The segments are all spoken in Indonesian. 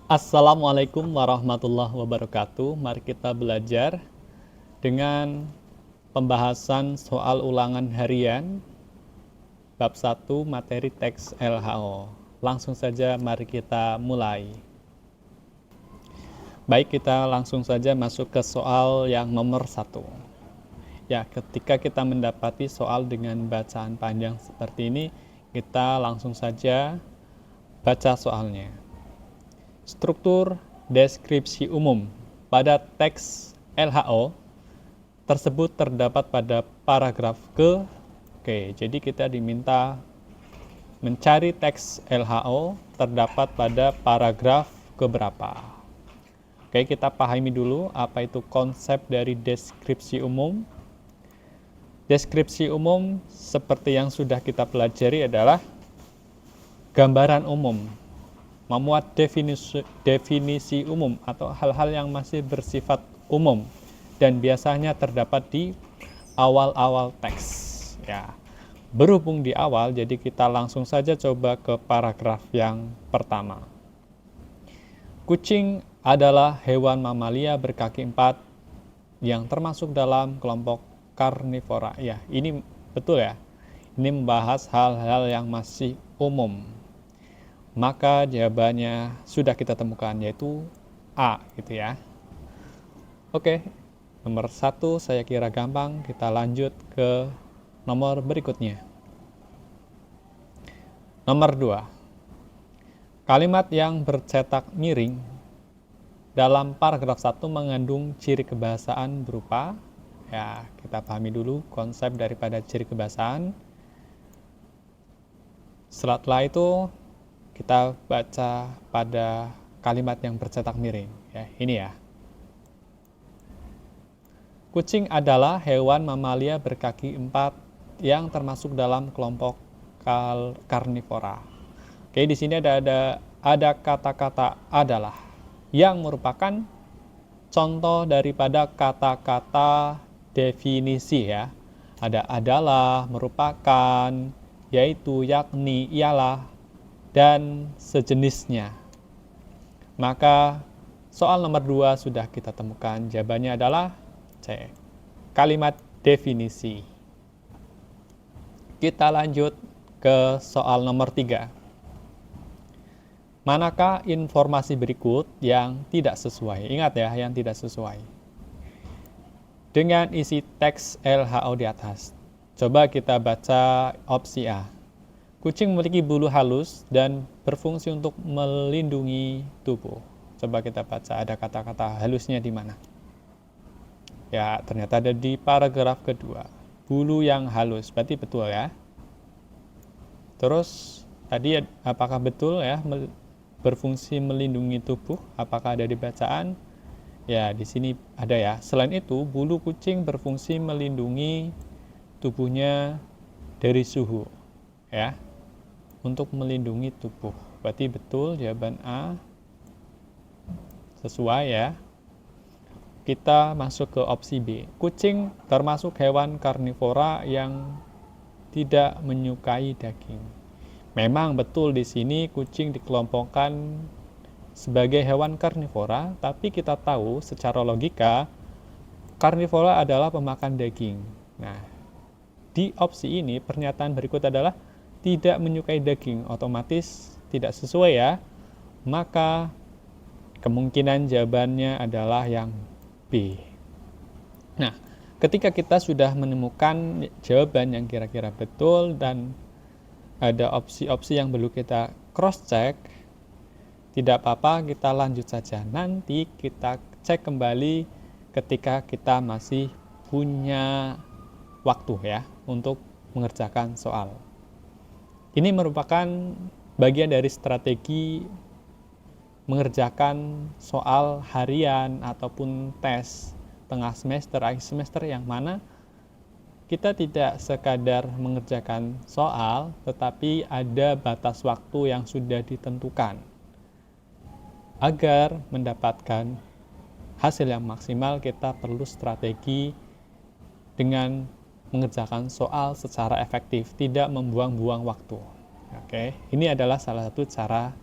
Assalamualaikum warahmatullahi wabarakatuh. Mari kita belajar dengan pembahasan soal ulangan harian bab 1 materi teks LHO. Langsung saja mari kita mulai. Baik, kita langsung saja masuk ke soal yang nomor 1. Ya, ketika kita mendapati soal dengan bacaan panjang seperti ini, kita langsung saja baca soalnya. Struktur deskripsi umum pada teks LHO tersebut terdapat pada paragraf ke. Oke, jadi kita diminta mencari teks LHO terdapat pada paragraf keberapa. Oke, kita pahami dulu apa itu konsep dari deskripsi umum. Deskripsi umum seperti yang sudah kita pelajari adalah gambaran umum, memuat definisi umum atau hal-hal yang masih bersifat umum dan biasanya terdapat di awal-awal teks. Ya, berhubung di awal, jadi kita langsung saja coba ke paragraf yang pertama. Kucing adalah hewan mamalia berkaki 4 yang termasuk dalam kelompok karnivora. Ya, ini betul ya. Ini membahas hal-hal yang masih umum. Maka jawabannya sudah kita temukan, yaitu A gitu ya. Oke, nomor 1 saya kira gampang. Kita lanjut ke nomor berikutnya. Nomor 2, kalimat yang bercetak miring dalam paragraf 1 mengandung ciri kebahasaan berupa, ya kita pahami dulu konsep daripada ciri kebahasaan. Setelah itu kita baca pada kalimat yang bercetak miring. Ya, ini ya. Kucing adalah hewan mamalia berkaki 4 yang termasuk dalam kelompok karnivora. Oke, di sini ada kata-kata adalah yang merupakan contoh daripada kata-kata definisi ya. Ada adalah, merupakan, yaitu, yakni, ialah, dan sejenisnya. Maka soal nomor 2 sudah kita temukan. Jawabannya adalah C, kalimat definisi. Kita lanjut ke soal nomor 3. Manakah informasi berikut yang tidak sesuai? Ingat ya, yang tidak sesuai dengan isi teks LHO di atas. Coba kita baca opsi A. Kucing memiliki bulu halus dan berfungsi untuk melindungi tubuh. Coba kita baca, ada kata-kata halusnya di mana? Ya, ternyata ada di paragraf kedua. Bulu yang halus, berarti betul ya. Terus tadi apakah betul ya berfungsi melindungi tubuh? Apakah ada di bacaan? Ya, di sini ada ya. Selain itu, bulu kucing berfungsi melindungi tubuhnya dari suhu. Ya. Untuk melindungi tubuh. Berarti betul jawaban A. Sesuai ya. Kita masuk ke opsi B. Kucing termasuk hewan karnivora yang tidak menyukai daging. Memang betul di sini kucing dikelompokkan sebagai hewan karnivora, tapi kita tahu secara logika karnivora adalah pemakan daging. Nah, di opsi ini pernyataan berikut adalah tidak menyukai daging, otomatis tidak sesuai ya. Maka kemungkinan jawabannya adalah yang B. Nah, ketika kita sudah menemukan jawaban yang kira-kira betul dan ada opsi-opsi yang perlu kita cross check, tidak apa-apa, kita lanjut saja. Nanti kita cek kembali ketika kita masih punya waktu ya untuk mengerjakan soal. Ini merupakan bagian dari strategi mengerjakan soal harian ataupun tes tengah semester, akhir semester, yang mana kita tidak sekadar mengerjakan soal, tetapi ada batas waktu yang sudah ditentukan. Agar mendapatkan hasil yang maksimal, kita perlu strategi dengan mengerjakan soal secara efektif, tidak membuang-buang waktu. Oke, ini adalah salah satu cara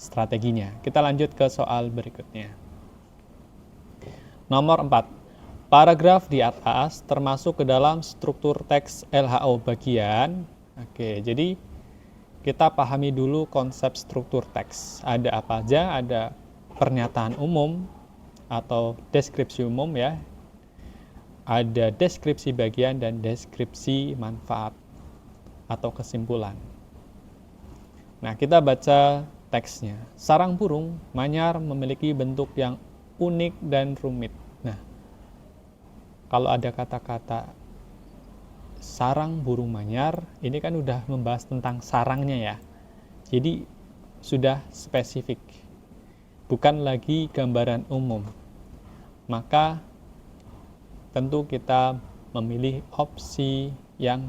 strateginya. Kita lanjut ke soal berikutnya. Nomor 4. Paragraf di atas termasuk ke dalam struktur teks LHO bagian. Oke, jadi kita pahami dulu konsep struktur teks. Ada apa aja? Ada pernyataan umum atau deskripsi umum ya. Ada deskripsi bagian dan deskripsi manfaat atau kesimpulan. Nah, kita baca teksnya. Sarang burung manyar memiliki bentuk yang unik dan rumit. Nah, kalau ada kata-kata sarang burung manyar, ini kan udah membahas tentang sarangnya ya. Jadi sudah spesifik, bukan lagi gambaran umum. Maka tentu kita memilih opsi yang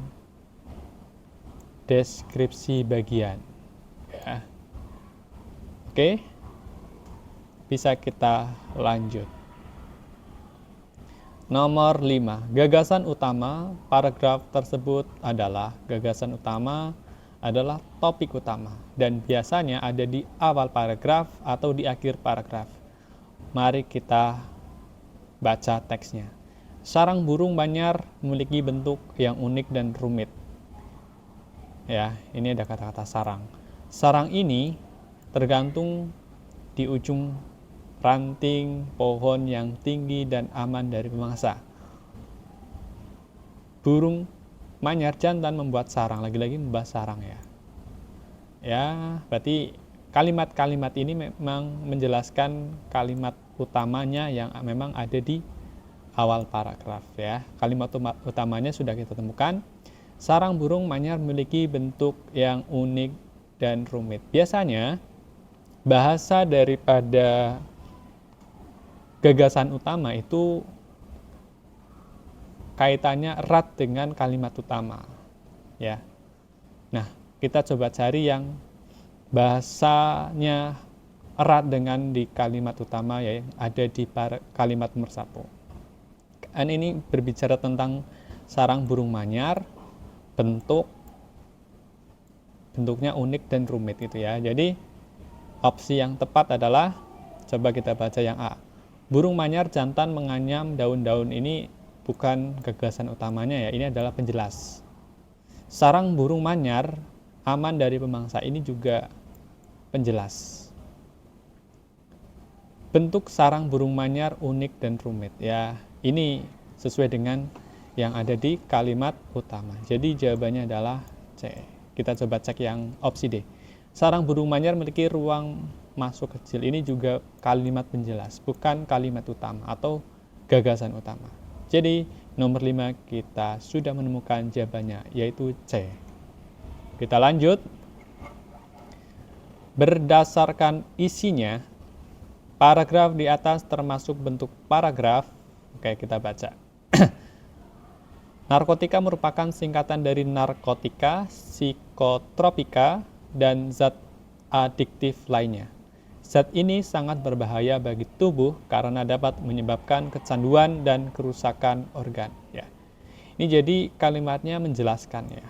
deskripsi bagian ya. Oke, bisa kita lanjut. Nomor 5. Gagasan utama paragraf tersebut adalah topik utama dan biasanya ada di awal paragraf atau di akhir paragraf. Mari kita baca teksnya. Sarang burung manyar memiliki bentuk yang unik dan rumit. Ya, ini ada kata-kata sarang. Sarang ini tergantung di ujung ranting pohon yang tinggi dan aman dari pemangsa. Burung manyar jantan membuat sarang, lagi-lagi membahas sarang ya. Ya, berarti kalimat-kalimat ini memang menjelaskan kalimat utamanya yang memang ada di awal paragraf ya. Kalimat utamanya sudah kita temukan. Sarang burung manyar memiliki bentuk yang unik dan rumit. Biasanya bahasa daripada gagasan utama itu kaitannya erat dengan kalimat utama ya. Nah, kita coba cari yang bahasanya erat dengan di kalimat utama ya, yang ada di kalimat nomor 1. Dan ini berbicara tentang sarang burung manyar, bentuknya unik dan rumit gitu ya. Jadi opsi yang tepat adalah, coba kita baca yang A. Burung manyar jantan menganyam daun-daun, ini bukan gagasan utamanya ya, ini adalah penjelas. Sarang burung manyar aman dari pemangsa, ini juga penjelas. Bentuk sarang burung manyar unik dan rumit ya, ini sesuai dengan yang ada di kalimat utama. Jadi jawabannya adalah C. Kita coba cek yang opsi D. Sarang burung manyar memiliki ruang masuk kecil. Ini juga kalimat penjelas, bukan kalimat utama atau gagasan utama. Jadi nomor 5 kita sudah menemukan jawabannya, yaitu C. Kita lanjut. Berdasarkan isinya, paragraf di atas termasuk bentuk paragraf. Oke, kita baca. Narkotika merupakan singkatan dari narkotika, psikotropika, dan zat adiktif lainnya. Zat ini sangat berbahaya bagi tubuh karena dapat menyebabkan kecanduan dan kerusakan organ. Ya. Ini jadi kalimatnya menjelaskan ya.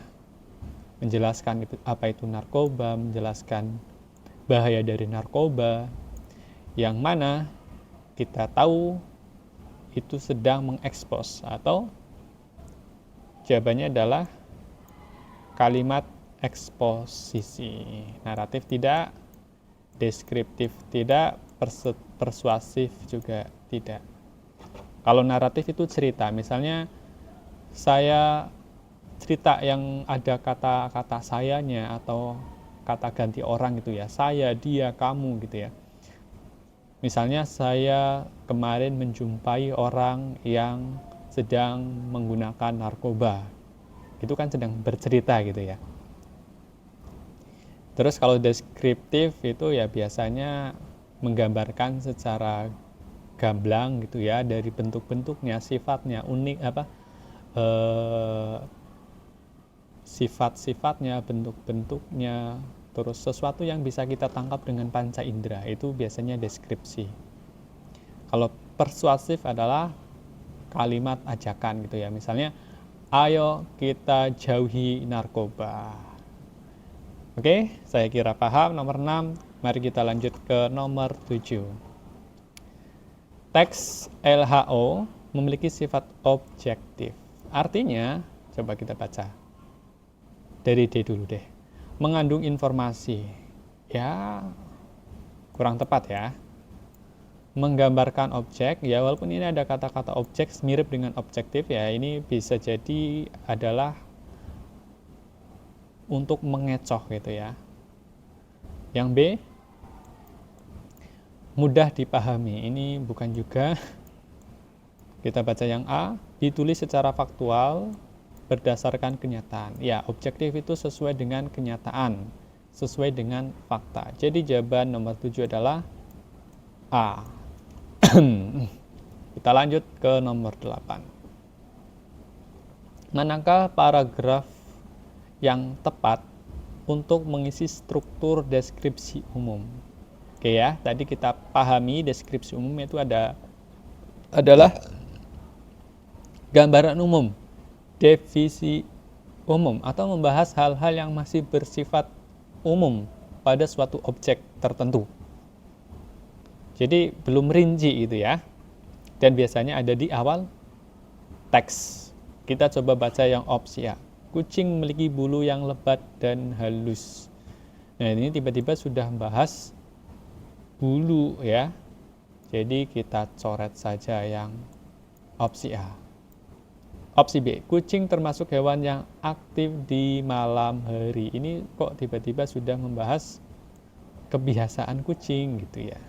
Menjelaskan apa itu narkoba, menjelaskan bahaya dari narkoba, yang mana kita tahu itu sedang mengekspos, atau jawabannya adalah kalimat eksposisi. Naratif tidak, deskriptif tidak, persuasif juga tidak. Kalau naratif itu cerita, misalnya saya cerita yang ada kata-kata sayanya atau kata ganti orang gitu ya, saya, dia, kamu gitu ya. Misalnya saya kemarin menjumpai orang yang sedang menggunakan narkoba, itu kan sedang bercerita gitu ya. Terus kalau deskriptif itu ya biasanya menggambarkan secara gamblang gitu ya, dari bentuk-bentuknya, sifatnya, unik sifat-sifatnya, bentuk-bentuknya, terus sesuatu yang bisa kita tangkap dengan panca indera, itu biasanya deskripsi. Kalau persuasif adalah kalimat ajakan gitu ya, misalnya ayo kita jauhi narkoba. Oke, saya kira paham. Nomor 6, Mari kita lanjut ke nomor 7. Teks LHO memiliki sifat objektif. Artinya, coba kita baca. Dari D dulu deh. Mengandung informasi. Ya, kurang tepat ya. Menggambarkan objek, ya walaupun ini ada kata-kata objek mirip dengan objektif ya, ini bisa jadi adalah untuk mengecoh gitu ya. Yang B, mudah dipahami. Ini bukan juga. Kita baca yang A, ditulis secara faktual berdasarkan kenyataan. Ya, objektif itu sesuai dengan kenyataan, sesuai dengan fakta. Jadi jawaban nomor 7 adalah A. Kita lanjut ke nomor 8. Manakah paragraf yang tepat untuk mengisi struktur deskripsi umum? Oke ya, tadi kita pahami deskripsi umum itu adalah gambaran umum, definisi umum, atau membahas hal-hal yang masih bersifat umum pada suatu objek tertentu. Jadi belum rinci itu ya. Dan biasanya ada di awal teks. Kita coba baca yang opsi A. Kucing memiliki bulu yang lebat dan halus. Nah, ini tiba-tiba sudah membahas bulu ya. Jadi kita coret saja yang opsi A. Opsi B, kucing termasuk hewan yang aktif di malam hari. Ini kok tiba-tiba sudah membahas kebiasaan kucing gitu ya.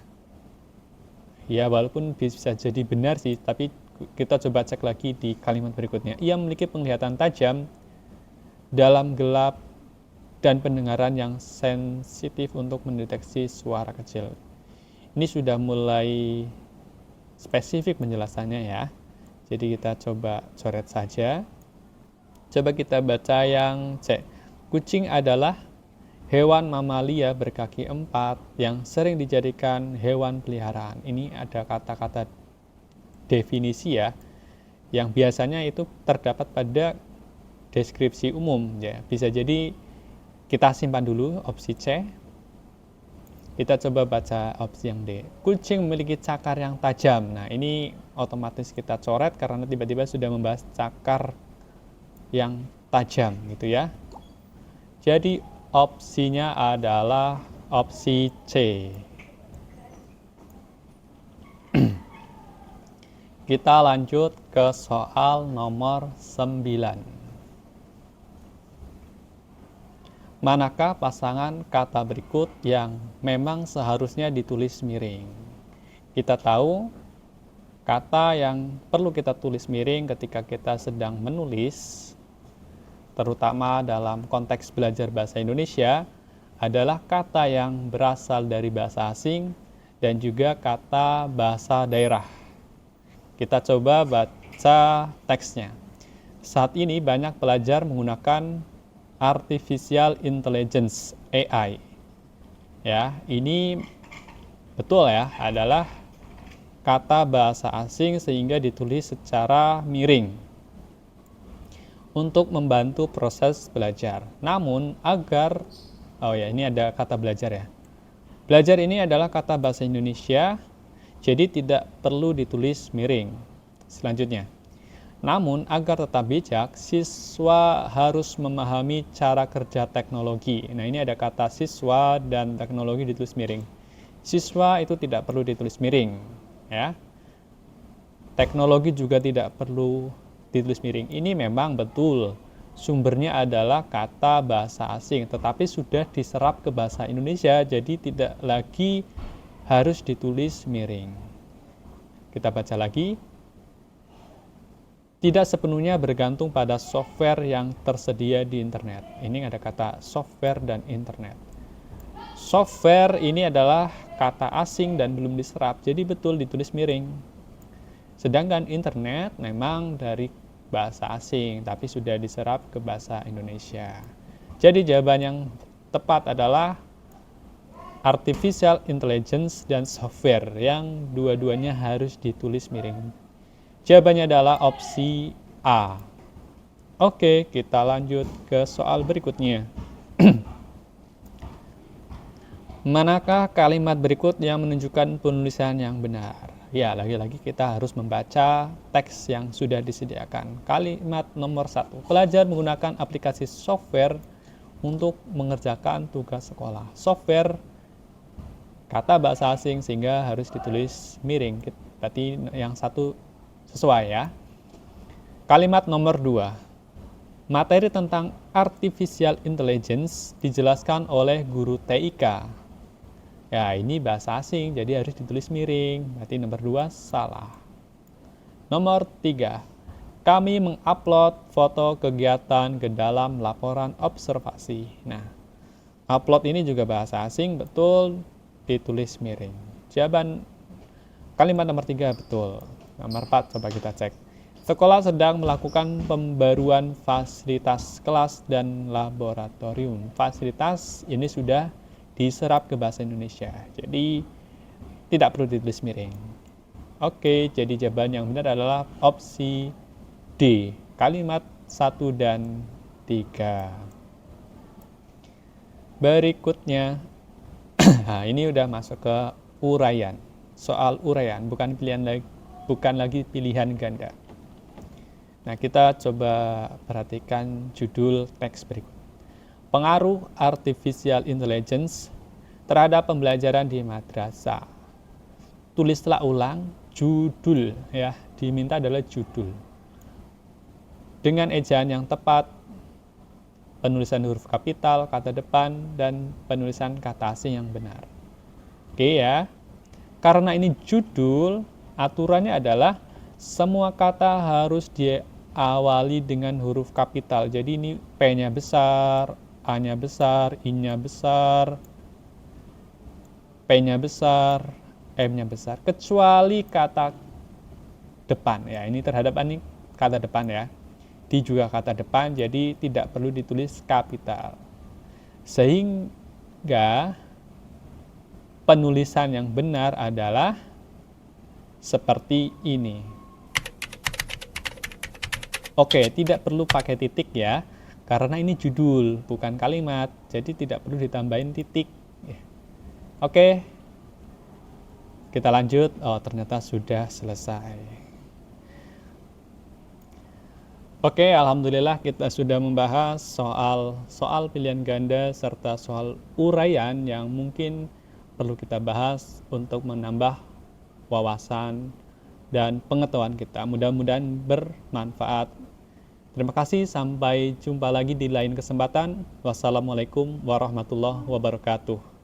Ya, walaupun bisa jadi benar sih, tapi kita coba cek lagi di kalimat berikutnya. Ia memiliki penglihatan tajam dalam gelap dan pendengaran yang sensitif untuk mendeteksi suara kecil. Ini sudah mulai spesifik penjelasannya ya. Jadi kita coba coret saja. Coba kita baca yang C. Kucing adalah hewan mamalia berkaki 4 yang sering dijadikan hewan peliharaan. Ini ada kata-kata definisi ya, yang biasanya itu terdapat pada deskripsi umum ya. Bisa jadi kita simpan dulu opsi C. Kita coba baca opsi yang D. Kucing memiliki cakar yang tajam. Nah, ini otomatis kita coret karena tiba-tiba sudah membahas cakar yang tajam gitu ya. Jadi opsinya adalah opsi C. Kita lanjut ke soal nomor 9. Manakah pasangan kata berikut yang memang seharusnya ditulis miring? Kita tahu kata yang perlu kita tulis miring ketika kita sedang menulis, terutama dalam konteks belajar bahasa Indonesia, adalah kata yang berasal dari bahasa asing dan juga kata bahasa daerah. Kita coba baca teksnya. Saat ini banyak pelajar menggunakan artificial intelligence AI. Ya, ini betul ya, adalah kata bahasa asing sehingga ditulis secara miring untuk membantu proses belajar. Namun ini ada kata belajar ya. Belajar ini adalah kata bahasa Indonesia, jadi tidak perlu ditulis miring. Selanjutnya, namun agar tetap bijak, siswa harus memahami cara kerja teknologi. Nah, ini ada kata siswa dan teknologi ditulis miring. Siswa itu tidak perlu ditulis miring, ya. Teknologi juga tidak perlu ditulis miring. Ini memang betul sumbernya adalah kata bahasa asing, tetapi sudah diserap ke bahasa Indonesia, jadi tidak lagi harus ditulis miring. Kita baca lagi. Tidak sepenuhnya bergantung pada software yang tersedia di internet. Ini ada kata software dan internet. Software ini adalah kata asing dan belum diserap, jadi betul ditulis miring. Sedangkan internet memang dari bahasa asing, tapi sudah diserap ke bahasa Indonesia. Jadi jawaban yang tepat adalah artificial intelligence dan software, yang dua-duanya harus ditulis miring. Jawabannya adalah opsi A. Oke, kita lanjut ke soal berikutnya. Manakah kalimat berikut yang menunjukkan penulisan yang benar? Ya, lagi-lagi kita harus membaca teks yang sudah disediakan. Kalimat nomor 1. Pelajar menggunakan aplikasi software untuk mengerjakan tugas sekolah. Software kata bahasa asing sehingga harus ditulis miring. Berarti yang satu sesuai ya. Kalimat nomor 2. Materi tentang artificial intelligence dijelaskan oleh guru TIK. Ya, ini bahasa asing, jadi harus ditulis miring. Berarti nomor 2 salah. Nomor 3. Kami mengupload foto kegiatan ke dalam laporan observasi. Nah, upload ini juga bahasa asing, betul, ditulis miring. Jawaban kalimat nomor 3 betul. Nomor 4 coba kita cek. Sekolah sedang melakukan pembaruan fasilitas kelas dan laboratorium. Fasilitas ini sudah diserap ke bahasa Indonesia. Jadi tidak perlu ditulis miring. Oke, jadi jawaban yang benar adalah opsi D. Kalimat 1 dan 3. Berikutnya, nah ini udah masuk ke uraian. Soal uraian, bukan lagi pilihan ganda. Nah, kita coba perhatikan judul teks berikut. Pengaruh artificial intelligence terhadap pembelajaran di madrasah. Tulislah ulang judul ya, diminta adalah judul. Dengan ejaan yang tepat, penulisan huruf kapital, kata depan, dan penulisan kata asing yang benar. Oke ya. Karena ini judul, aturannya adalah semua kata harus diawali dengan huruf kapital. Jadi ini P-nya besar, A-nya besar, I-nya besar, P-nya besar, M-nya besar. Kecuali kata depan. Ya, ini terhadap ini kata depan ya. D juga kata depan, jadi tidak perlu ditulis kapital. Sehingga penulisan yang benar adalah seperti ini. Oke, tidak perlu pakai titik ya. Karena ini judul, bukan kalimat, jadi tidak perlu ditambahin titik. Oke, kita lanjut. Oh, ternyata sudah selesai. Oke, alhamdulillah kita sudah membahas soal pilihan ganda serta soal uraian yang mungkin perlu kita bahas untuk menambah wawasan dan pengetahuan kita. Mudah-mudahan bermanfaat. Terima kasih, sampai jumpa lagi di lain kesempatan. Wassalamualaikum warahmatullahi wabarakatuh.